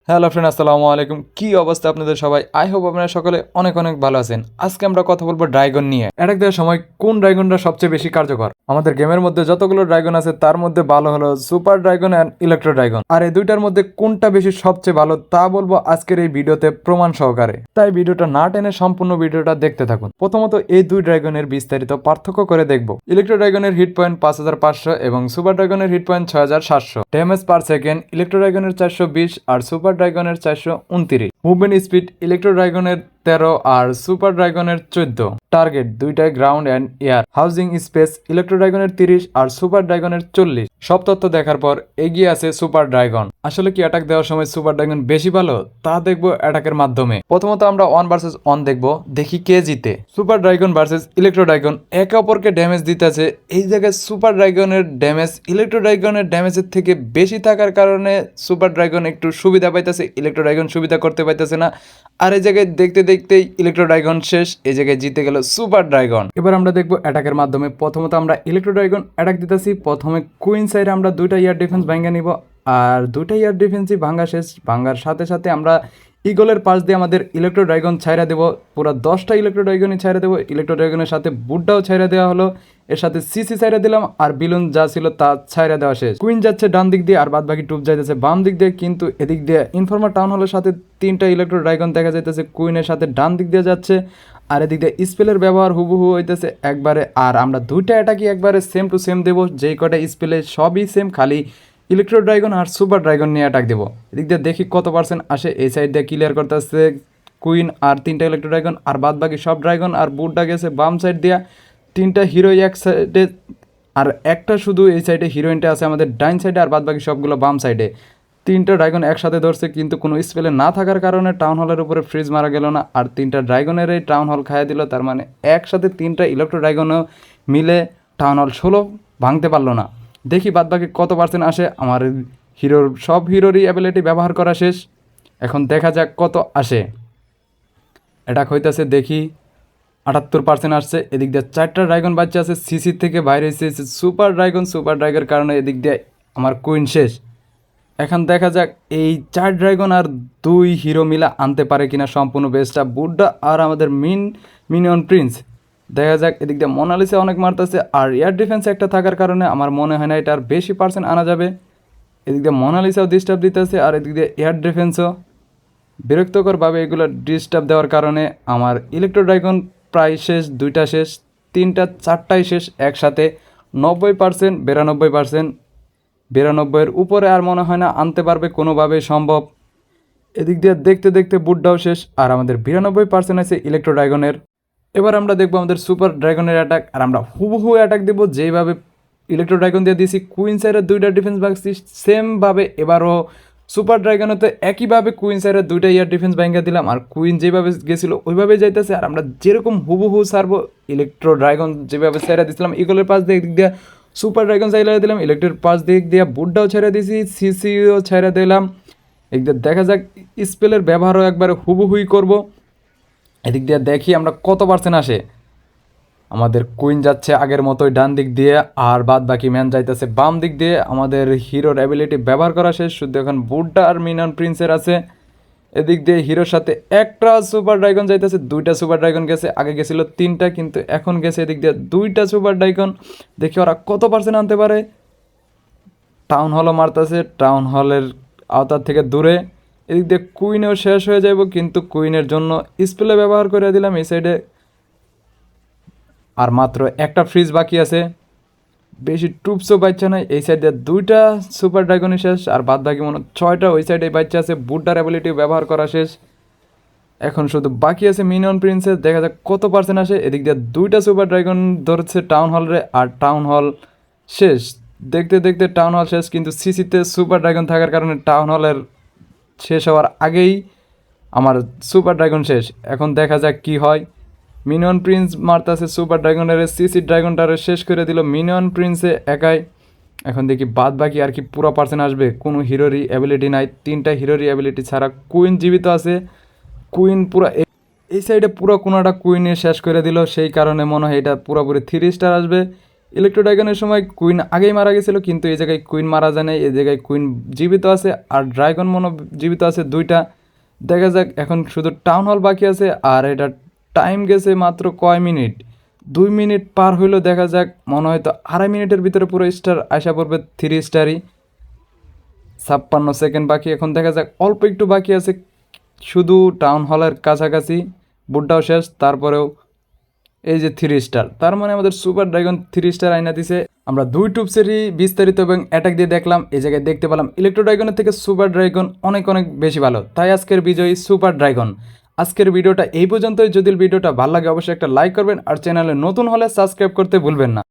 Hello friend, আসসালামু আলাইকুম। কি অবস্থা আপনাদের সবাই? আই হোপ আপনারা সকলে অনেক অনেক ভালো আছেন। আজকে আমরা কথা বলবো ড্রাগন নিয়ে। অ্যাটাক দেওয়ার সময় কোন ড্রাগনটা সবচেয়ে বেশি কার্যকর? আমাদের গেমের মধ্যে যতগুলো ড্রাগন আছে তার মধ্যে ভালো হলো super dragon and electro dragon. আর এই দুইটার মধ্যে কোনটা বেশি সবচেয়ে ভালো তা বলবো আজকের এই ভিডিওতে প্রমাণ সহকারে। তাই ভিডিওটা না টেনে সম্পূর্ণ ভিডিওটা দেখতে থাকুন। প্রথমত এই দুই ড্রাগনের বিস্তারিত পার্থক্য করে দেখব। ইলেকট্রো ড্রাগনের হিট পয়েন্ট 5500 এবং সুপার ড্রাগনের hit point 6700। Damage per second electro ড্রাগনের 420 আর সুপার ড্রাগনের 429। মুভমেন্ট স্পিড ইলেকট্রো ড্রাগনের 13 আর সুপার ড্রাগনের 14। টার্গেট দুইটাই ground and air. Housing space electro ড্রাগনের 30 আর সুপার ড্রাগনের 40। সব তথ্য দেখার পর এগিয়ে আছে সুপার ড্রাগন। আসলে কি অ্যাটাক দেওয়ার সময় সুপার ড্রাগন বেশি ভালো তা দেখবো অ্যাটাকের মাধ্যমে। প্রথমত আমরা 1 vs 1 দেখবো, দেখি কে জিতে। Super dragon versus electro dragon একে অপরকে ড্যামেজ দিতেছে। এই জায়গায় সুপার ড্রাগনের ড্যামেজ ইলেকট্রো ড্রাগনের ড্যামেজের থেকে বেশি থাকার কারণে সুপার ড্রাগন একটু সুবিধা পাইতেছে, ইলেকট্রো ড্রাগন সুবিধা করতে পাইতেছে না। আর এই জায়গায় দেখতে দেখতেই ইলেকট্রো ড্রাগন শেষ, এই জায়গায় জিতে গেল সুপার ড্রাগন। এবার আমরা দেখবো অ্যাটাকের মাধ্যমে। প্রথমত আমরা ইলেকট্রো ড্রাগন অ্যাটাক দিতেছি। প্রথমে কুইন সাইডে আমরা দুইটা ইয়ার ডিফেন্স ভাঙ্গা নিব, আর দুইটা ইয়ার ডিফেন্সই ভাঙ্গা শেষ। ভাঙ্গার সাথে সাথে আমরা ইগলের পাশ দিয়ে আমাদের ইলেকট্রো ড্রাগন ছাইরা দেবো। পুরো 10টা ইলেকট্রো ড্রাগনই ছাইরা দেবো। ইলেকট্রো ড্রাগনের সাথে বুটটাও ছাইরা দেওয়া হলো, এর সাথে সিসি ছাইরা দিলাম, আর বিলুন যা ছিল তা ছাইরা দেওয়া শেষ। কুইন যাচ্ছে ডান দিক দিয়ে আর বাদ বাকি টুপ যাইতেছে বাম দিক দিয়ে, কিন্তু এদিক দিয়ে ইনফর্মার টাউন হলের সাথে 3টা ইলেকট্রো ড্রাগন দেখা যাইতেছে। কুইনের সাথে ডান দিক দিয়ে যাচ্ছে, আর এদিক দিয়ে স্পেলের ব্যবহার হুবহু হইতেছে একবারে। আর আমরা দুইটা অ্যাটাকই একবারে সেম টু সেম দেবো, যেই কটা স্পেলে সবই সেম, খালি ইলেকট্রো ড্রাগন আর সুপার ড্রাগন নিয়ে অ্যাটাক দেবো। এদিক দিয়ে দেখি কত পার্সেন্ট আসে। এই সাইড দিয়ে ক্লিয়ার করতে আসছে কুইন আর 3টা ইলেকট্রো ড্রাগন, আর বাদ বাকি সব ড্রাগন আর বুটটা গেছে বাম সাইড দিয়া। 3টা হিরো এক সাইডে, আর একটা শুধু এই সাইডে হিরোইনটা আছে আমাদের ডাইন সাইডে, আর বাদ বাকি সবগুলো বাম সাইডে। 3টা ড্রাগন একসাথে ধরছে, কিন্তু কোনো স্পেলে না থাকার কারণে টাউন হলের উপরে ফ্রিজ মারা গেল না। আর 3টা ড্রাগনের এই টাউন হল খাইয়ে দিল, তার মানে একসাথে 3টা ইলেকট্রো ড্রাগনও মিলে টাউন হল 16 ভাঙতে পারলো না। দেখি বাদ বাকি কত পার্সেন্ট আসে। আমার হিরোর সব হিরোরই অ্যাবিলিটি ব্যবহার করা শেষ, এখন দেখা যাক কত আসে। অ্যাটাক হইতেছে, দেখি 78% আসছে। এদিক দিয়ে 4টা ড্রাগন বাচ্চা আছে, সিসি থেকে বাইরে এসেছে সুপার ড্রাগন। সুপার ড্রাগনের কারণে এদিক দিয়ে আমার কুইন শেষ। এখন দেখা যাক এই 4 ড্রাগন আর 2 হিরো মিলা আনতে পারে কিনা সম্পূর্ণ বেসটা। বুড্ডা আর আমাদের মিনিয়ন প্রিন্স। দেখা যাক, এদিক দিয়ে মোনালিসা অনেক মারতেছে, আর এয়ার ডিফেন্স একটা থাকার কারণে আমার মনে হয় না এটা আর বেশি পার্সেন্ট আনা যাবে। এদিক দিয়ে মোনালিসাও ডিস্টার্ব দিতেছে, আর এদিক দিয়ে এয়ার ডিফেন্সও বিরক্তকরভাবে এগুলো ডিস্টার্ব দেওয়ার কারণে আমার ইলেকট্রো ড্রাগন প্রায় শেষ, 2টা শেষ, 3টা 4টাই শেষ একসাথে। 90%, 92%, 92-এর উপরে আর মনে হয় না আনতে পারবে কোনোভাবেই সম্ভব। এদিক দিয়ে দেখতে দেখতে বুটটাও শেষ, আর আমাদের 92% আছে ইলেকট্রো ড্রাগনের। এবার আমরা দেখবো আমাদের সুপার ড্রাগনের অ্যাটাক, আর আমরা হুবহু অ্যাটাক দেবো যেইভাবে ইলেকট্রো ড্রাগন দিয়ে দিয়েছি। কুইন সাইডের 2টা ডিফেন্স ভাঙছি সেমভাবে, এবারও সুপার ড্রাগনে তো একইভাবে কুইন সাইডের 2টা ইয়ার ডিফেন্স ভাঙা দিলাম, আর কুইন যেভাবে গেছিলো ওইভাবেই যাইতেছে। আর আমরা যেরকম হুবহু সারবো ইলেকট্রো ড্রাগন যেভাবে সাইরা দিয়েছিলাম ইগলের পাশ দিয়ে, দিক দিয়ে সুপার ড্রাগন সাইলা দিলাম, ইলেকট্রিক পাশ দিক দিয়ে বুটটাও ছেড়ে দিয়েছি, সিসিও ছেড়ে দিলাম। এদিক দেখা যাক স্পেলের ব্যবহারও একবারে হুবহুই করব। এদিক দিয়ে দেখি আমরা কত পার্সেন্ট আসে। আমাদের কুইন যাচ্ছে আগের মতোই ডান দিক দিয়ে, আর বাদ বাকি ম্যান যাইতেছে বাম দিক দিয়ে। আমাদের হিরোর অ্যাবিলিটি ব্যবহার করা শেষ, শুধু এখন বুটটা আর মিনিয়ন প্রিন্সের আছে। এদিক দিয়ে হিরোর সাথে একটা সুপার ড্রাগন যাইতেছে, 2টা সুপার ড্রাগন গেছে। আগে গেছিল 3টা, কিন্তু এখন গেছে এদিক দিয়ে 2টা সুপার ড্রাগন। দেখি ওরা কত পার্সেন্ট আনতে পারে। টাউন হলও মারতেছে, টাউন হলের আওতার থেকে দূরে। এদিক দিয়ে কুইনেও শেষ হয়ে যাব, কিন্তু কুইনের জন্য স্পেলে ব্যবহার করে দিলাম এই সাইডে। আর মাত্র একটা ফ্রিজ বাকি আছে, বেশি টুপসও বাচ্চা নয়। এই সাইডে 2টা সুপার ড্রাগনই শেষ, আর বাদ বাকি মনে 6টা ওই সাইডে বাচ্চা আছে। বুটটার অ্যাবিলিটি ব্যবহার করা শেষ, এখন শুধু বাকি আছে মিনিয়ন প্রিন্সেস। দেখা যাক কত পার্সেন্ট আসে। এদিক দিয়ে 2টা সুপার ড্রাগন ধরছে টাউন হলরে, আর টাউন হল শেষ। দেখতে দেখতে টাউন হল শেষ, কিন্তু সিসিতে সুপার ড্রাগন থাকার কারণে টাউন হলের শেষ হওয়ার আগেই আমার সুপার ড্রাগন শেষ। এখন দেখা যাক কি হয়। মিনিয়ন প্রিন্স মারতাছে সুপার ড্রাগনের, সিসি ড্রাগনটারে শেষ করে দিল মিনিয়ন প্রিন্সে একাই। এখন দেখি বাদ বাকি আর কি পুরো পার্সেন্ট আসবে। কোনো হিরোরই অ্যাবিলিটি নাই, 3টা হিরোরই অ্যাবিলিটি ছাড়া। কুইন জীবিত আছে, কুইন পুরো এই সাইডে পুরো কোনোটা কুইনে শেষ করে দিল, সেই কারণে মনে হয় এটা পুরোপুরি 3 স্টার আসবে। ইলেকট্রো ড্রাগনের সময় কুইন আগেই মারা গেছিলো, কিন্তু এই জায়গায় কুইন মারা যায় না, এই জায়গায় কুইন জীবিত আছে আর ড্রাগন মনো জীবিত আছে দুইটা। দেখা যাক এখন শুধু টাউন হল বাকি আছে, আর এটা টাইম গেছে মাত্র কয় মিনিট, 2 মিনিট পার হইলো। দেখা যাক মনে হয় তো 2.5 মিনিটের ভিতরে পুরো স্টার আসা পড়বে, 3 স্টারই। 56 সেকেন্ড বাকি, এখন দেখা যাক অল্প একটু বাকি আছে, শুধু টাউন হলের কাছাকাছি, বুটটাও শেষ। তারপরেও এই যে 3 স্টার, তার মানে আমাদের সুপার ড্রাগন 3 স্টার আইনা দিছে। আমরা 2 টুপসেরই বিস্তারিত এবং অ্যাটাক দিয়ে দেখলাম, এই জায়গায় দেখতে পেলাম ইলেকট্রো ড্রাগনের থেকে সুপার ড্রাগন অনেক অনেক বেশি ভালো, তাই আজকের বিজয়ী সুপার ড্রাগন। আজকের ভিডিওটা এই পর্যন্তই। যদি ভিডিওটা ভালো লাগে অবশ্যই একটা লাইক করবেন, আর চ্যানেলে নতুন হলে সাবস্ক্রাইব করতে ভুলবেন না।